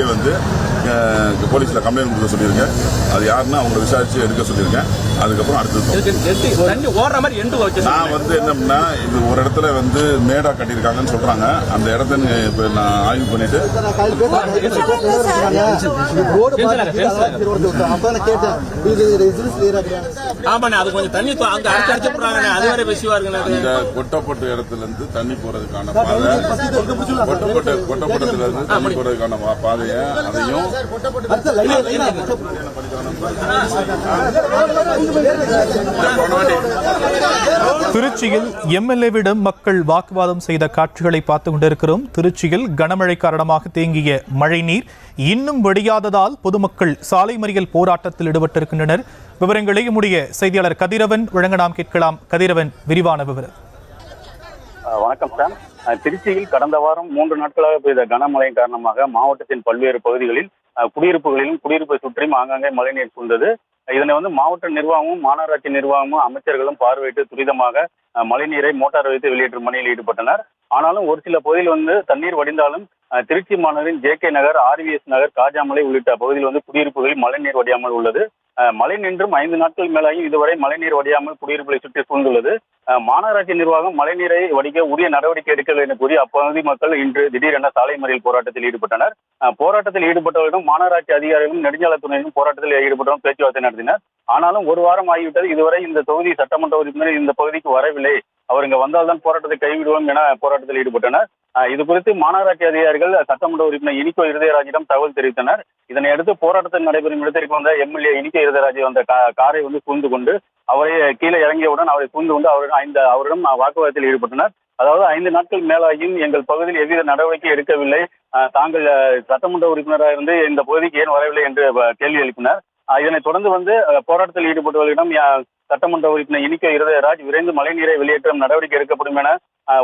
இப்பயே வந்து போலீஸில் கம்ப்ளைண்ட் கொடுக்க சொல்லியிருக்கேன். அது யாருன்னா அவங்களை விசாரிச்சு எடுக்க சொல்லியிருக்கேன். அதுக்கப்புறம் அடுத்தது ஓடுற மாதிரி நான் வந்து என்னன்னா, இது ஒரு இடத்துல வந்து மேடா கட்டியிருக்காங்கன்னு சொல்றாங்க. அந்த இடத்த இப்போ நான் ஆய்வு பண்ணிட்டு இந்த கொட்டப்பட்ட இடத்துல இருந்து தண்ணி போறதுக்கான பாதை, கொட்டப்பட்டதுல இருந்து தண்ணி போறதுக்கான பாதையை அதையும் திருச்சியில் எம்எல்ஏவிடம் மக்கள் வாக்குவாதம் செய்த காட்சிகளை பார்த்துக் கொண்டிருக்கிறோம். திருச்சியில் கனமழை காரணமாக தேங்கிய மழைநீர் இன்னும் வடியாததால் பொதுமக்கள் சாலை மறியல் போராட்டத்தில் ஈடுபட்டிருக்கின்றனர். விவரங்களை நம்முடைய செய்தியாளர் கதிரவன் வழங்க நாம் கேட்கலாம். கதிரவன், விரிவான விவரம். வணக்கம் சார். திருச்சியில் கடந்த வாரம் 3 நாட்களாக பெய்த கனமழை காரணமாக மாவட்டத்தின் பல்வேறு பகுதிகளில் குடியிருப்புகளிலும் குடியிருப்பை சுற்றியும் ஆங்காங்கே மழைநீர் சூழ்ந்தது. இதனை வந்து மாவட்ட நிர்வாகமும் மாநகராட்சி நிர்வாகமும் அமைச்சர்களும் பார்வையிட்டு துரிதமாக மழைநீரை மோட்டார் வைத்து வெளியேற்றும் பணியில் ஈடுபட்டனர். ஆனாலும் ஒரு சில பகுதியில் வந்து தண்ணீர் வடிந்தாலும் திருச்சி மாநகரின் JK நகர், RVS நகர், காஜாமலை உள்ளிட்ட பகுதியில் வந்து குடியிருப்புகளில் மழைநீர் வடியாமல் உள்ளது. மழை நின்றும் 5 நாட்கள் மேலாகி இதுவரை மழைநீர் வடியாமல் குடியிருப்புகளை சுற்றி சூழ்ந்துள்ளது. மாநகராட்சி நிர்வாகம் மழைநீரை வடிக்க உரிய நடவடிக்கை எடுக்கவில்லை என கூறி அப்பகுதி மக்கள் இன்று திடீரென சாலை மறியல் போராட்டத்தில் ஈடுபட்டனர். போராட்டத்தில் ஈடுபட்டவர்களும் மாநகராட்சி அதிகாரிகளும் நெடுஞ்சாலைத்துறையிலும் போராட்டத்தில் ஈடுபட்டவரும் பேச்சுவார்த்தை நடத்தினர். ஆனாலும் ஒரு வாரம் ஆகிவிட்டது. இதுவரை இந்த தொகுதி சட்டமன்ற உறுப்பினர் இந்த பகுதிக்கு வரவில்லை. அவர் இங்க வந்தால்தான் போராட்டத்தை கைவிடுவோம் என போராட்டத்தில் ஈடுபட்டனர். இது குறித்து மாநகராட்சி அதிகாரிகள் சட்டமன்ற உறுப்பினர் இனிக்கோ இருதயராஜிடம் தகவல் தெரிவித்தனர். இதனை அடுத்து போராட்டத்தில் நடைபெறும் இடத்திற்கு வந்த MLA இனிக்கோ இருதயராஜ் வந்த காரை வந்து சூழ்ந்து கொண்டு அவரை கீழே இறங்கியவுடன் அவரை சூழ்ந்து கொண்டு அவரிடம் வாக்குவாதத்தில் ஈடுபட்டனர். அதாவது 5 நாட்கள் மேலாகியும் எங்கள் பகுதியில் எவ்வித நடவடிக்கை எடுக்கவில்லை, தாங்கள் சட்டமன்ற உறுப்பினராக இருந்து இந்த பகுதிக்கு ஏன் வரவில்லை என்று கேள்வி எழுப்பினர். இதனைத் தொடர்ந்து வந்து போராட்டத்தில் ஈடுபட்டவர்களிடம் சட்டமன்ற உறுப்பினர் இனிக்கோ இருதயராஜ் விரைந்து மழைநீரை வெளியேற்றும் நடவடிக்கை எடுக்கப்படும் என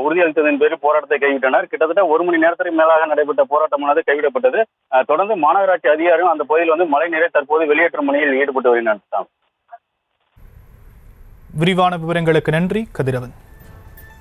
உறுதியளித்ததன் பேரில் போராட்டத்தை கைவிட்டனர். கிட்டத்தட்ட 1 மணி நேரத்திற்கு மேலாக நடைபெற்ற போராட்டமானது கைவிடப்பட்டது. தொடர்ந்து மாநகராட்சி அதிகாரிகள் அந்த பகுதியில் வந்து மழைநீரை தற்போது வெளியேற்றும் பணியில் ஈடுபட்டு வருகின்றனர். விரிவான விவரங்களுக்கு நன்றி கதிரவன்.